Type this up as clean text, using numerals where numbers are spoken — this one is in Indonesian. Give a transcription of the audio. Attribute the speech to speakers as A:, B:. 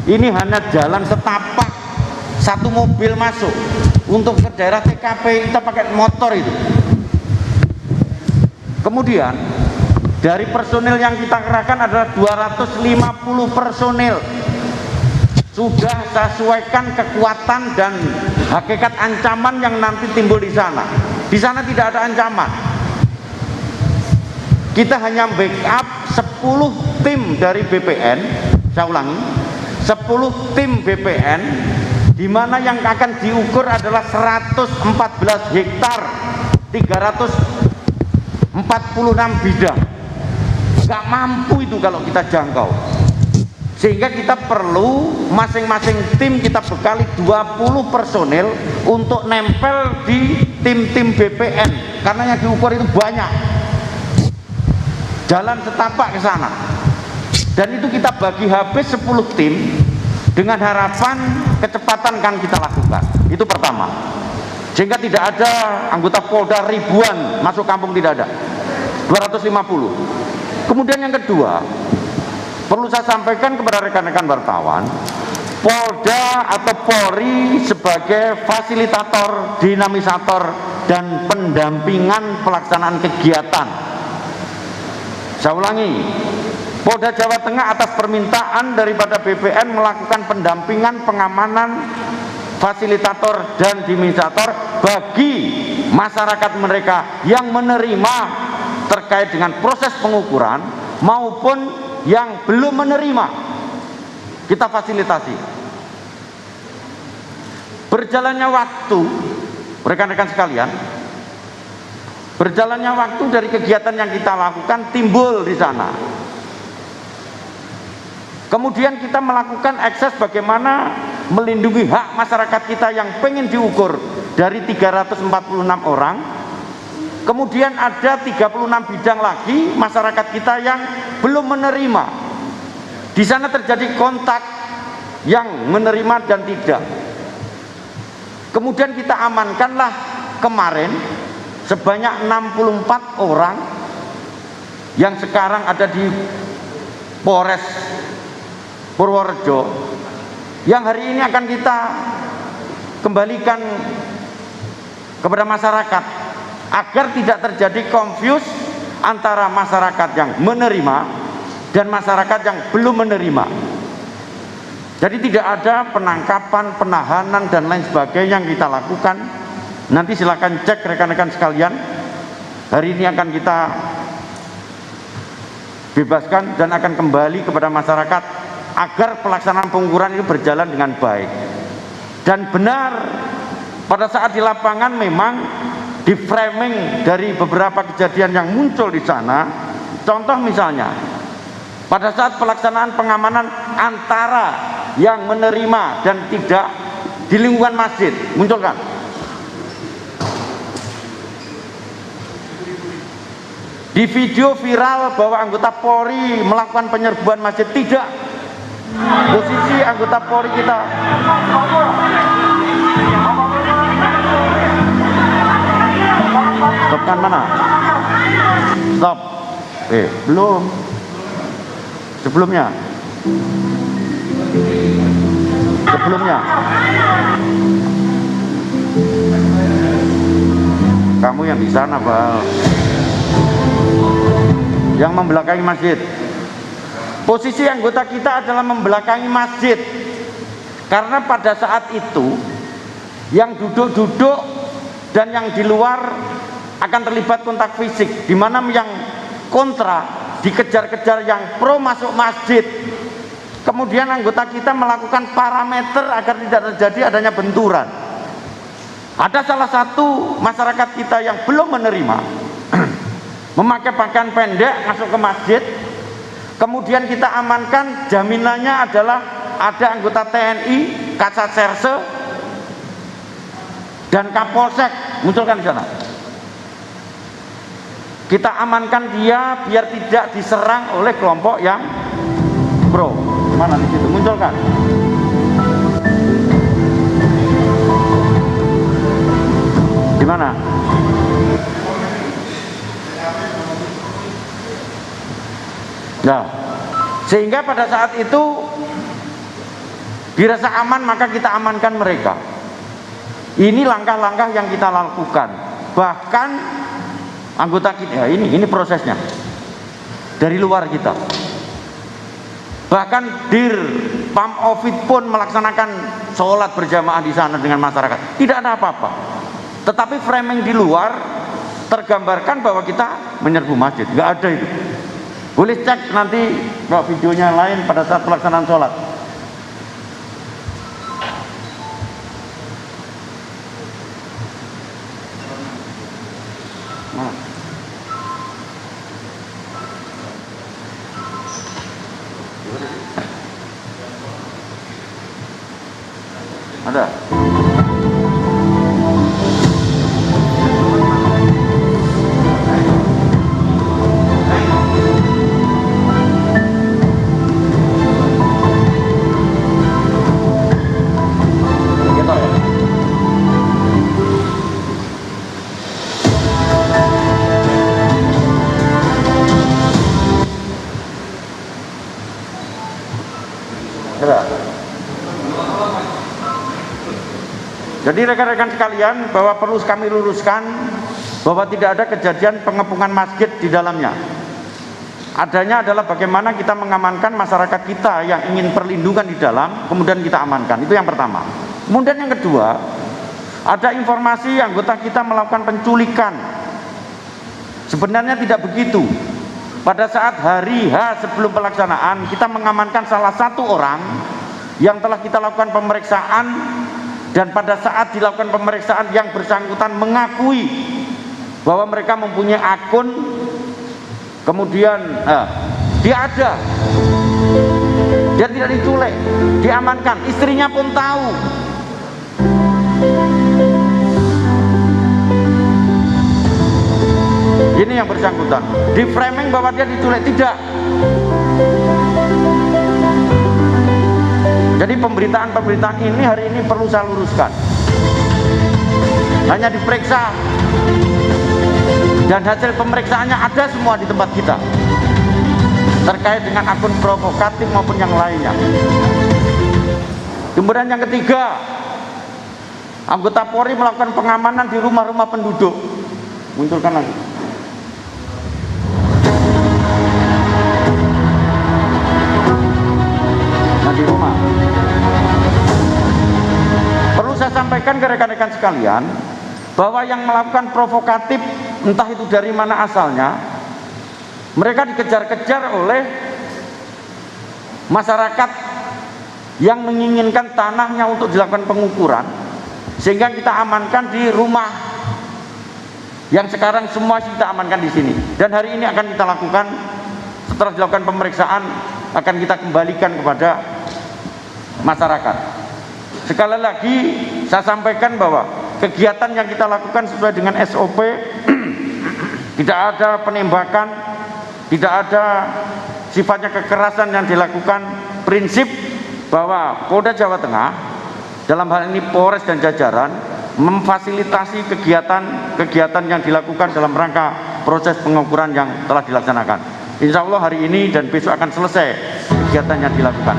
A: Ini hanya jalan setapak, satu mobil masuk. Untuk ke daerah TKP kita pakai motor itu. Kemudian dari personil yang kita kerahkan adalah 250 personil. Sudah sesuaikan kekuatan dan hakikat ancaman yang nanti timbul di sana. Di sana tidak ada ancaman. Kita hanya backup 10 tim dari BPN. Saya ulangi, 10 tim BPN, di mana yang akan diukur adalah 114 hektar 346 bidang. Gak mampu itu kalau kita jangkau, sehingga kita perlu masing-masing tim kita bekali 20 personil untuk nempel di tim-tim BPN, karena yang diukur itu banyak, jalan setapak ke sana. Dan itu kita bagi habis 10 tim dengan harapan kecepatan kan kita lakukan. Itu pertama, sehingga tidak ada anggota Polda ribuan masuk kampung, tidak ada, 250. Kemudian yang kedua, perlu saya sampaikan kepada rekan-rekan wartawan, Polda atau Polri sebagai fasilitator, dinamisator, dan pendampingan pelaksanaan kegiatan. Saya ulangi, Polda Jawa Tengah atas permintaan daripada BPN melakukan pendampingan, pengamanan, fasilitator dan dinamisator bagi masyarakat mereka yang menerima terkait dengan proses pengukuran maupun yang belum menerima, kita fasilitasi. Berjalannya waktu, rekan-rekan sekalian, berjalannya waktu dari kegiatan yang kita lakukan timbul di sana. Kemudian kita melakukan akses bagaimana melindungi hak masyarakat kita yang pengen diukur dari 346 orang. Kemudian ada 36 bidang lagi masyarakat kita yang belum menerima. Di sana terjadi kontak yang menerima dan tidak. Kemudian kita amankanlah kemarin sebanyak 64 orang yang sekarang ada di Polres Purworejo, yang hari ini akan kita kembalikan kepada masyarakat agar tidak terjadi confuse antara masyarakat yang menerima dan masyarakat yang belum menerima. Jadi tidak ada penangkapan, penahanan dan lain sebagainya yang kita lakukan. Nanti silakan cek rekan-rekan sekalian. Hari ini akan kita bebaskan dan akan kembali kepada masyarakat agar pelaksanaan pengukuran itu berjalan dengan baik. Dan benar, pada saat di lapangan memang di framing dari beberapa kejadian yang muncul di sana. Contoh misalnya, pada saat pelaksanaan pengamanan antara yang menerima dan tidak di lingkungan masjid, munculkan di video viral bahwa anggota Polri melakukan penyerbuan masjid. Tidak. Posisi anggota Polri kita stopkan mana? Stop. Belum. Sebelumnya. Kamu yang di sana, Bal. Yang membelakangi masjid. Posisi anggota kita adalah membelakangi masjid, karena pada saat itu yang duduk-duduk dan yang di luar akan terlibat kontak fisik, di mana yang kontra dikejar-kejar yang pro masuk masjid. Kemudian anggota kita melakukan parameter agar tidak terjadi adanya benturan. Ada salah satu masyarakat kita yang belum menerima memakai pakaian pendek masuk ke masjid. Kemudian kita amankan, jaminannya adalah ada anggota TNI, Kasat Serse, dan Kapolsek, munculkan di sana. Kita amankan dia biar tidak diserang oleh kelompok yang pro. Mana di situ, munculkan. Di mana? Nah, sehingga pada saat itu dirasa aman maka kita amankan mereka. Ini langkah-langkah yang kita lakukan. Bahkan anggota kita, ini prosesnya dari luar kita. Bahkan Dir Pam Ovid pun melaksanakan sholat berjamaah di sana dengan masyarakat. Tidak ada apa-apa. Tetapi framing di luar tergambarkan bahwa kita menyerbu masjid. Nggak ada itu. Boleh cek nanti kalau videonya lain pada saat pelaksanaan sholat. Ada. Jadi rekan-rekan sekalian, bahwa perlu kami luruskan bahwa tidak ada kejadian pengepungan masjid di dalamnya. Adanya adalah bagaimana kita mengamankan masyarakat kita yang ingin perlindungan di dalam, kemudian kita amankan. Itu yang pertama. Kemudian yang kedua, ada informasi anggota kita melakukan penculikan. Sebenarnya tidak begitu. Pada saat hari H sebelum pelaksanaan, kita mengamankan salah satu orang yang telah kita lakukan pemeriksaan. Dan pada saat dilakukan pemeriksaan yang bersangkutan mengakui bahwa mereka mempunyai akun, kemudian dia ada, dia tidak diculik, diamankan, istrinya pun tahu. Ini yang bersangkutan, di framing bahwa dia diculik, tidak. Jadi pemberitaan-pemberitaan ini hari ini perlu saya luruskan. Hanya diperiksa dan hasil pemeriksaannya ada semua di tempat kita, terkait dengan akun provokatif maupun yang lainnya. Kemudian yang ketiga, anggota Polri melakukan pengamanan di rumah-rumah penduduk. Munculkan lagi. Nah, di rumah. Perlu saya sampaikan ke rekan-rekan sekalian bahwa yang melakukan provokatif, entah itu dari mana asalnya, mereka dikejar-kejar oleh masyarakat yang menginginkan tanahnya untuk dilakukan pengukuran, sehingga kita amankan di rumah yang sekarang semua kita amankan di sini. Dan hari ini akan kita lakukan, setelah dilakukan pemeriksaan akan kita kembalikan kepada masyarakat. Sekali lagi saya sampaikan bahwa kegiatan yang kita lakukan sesuai dengan SOP, tidak ada penembakan, tidak ada sifatnya kekerasan yang dilakukan. Prinsip bahwa Polda Jawa Tengah, dalam hal ini Polres dan jajaran, memfasilitasi kegiatan yang dilakukan dalam rangka proses pengukuran yang telah dilaksanakan. Insya Allah hari ini dan besok akan selesai kegiatan yang dilakukan.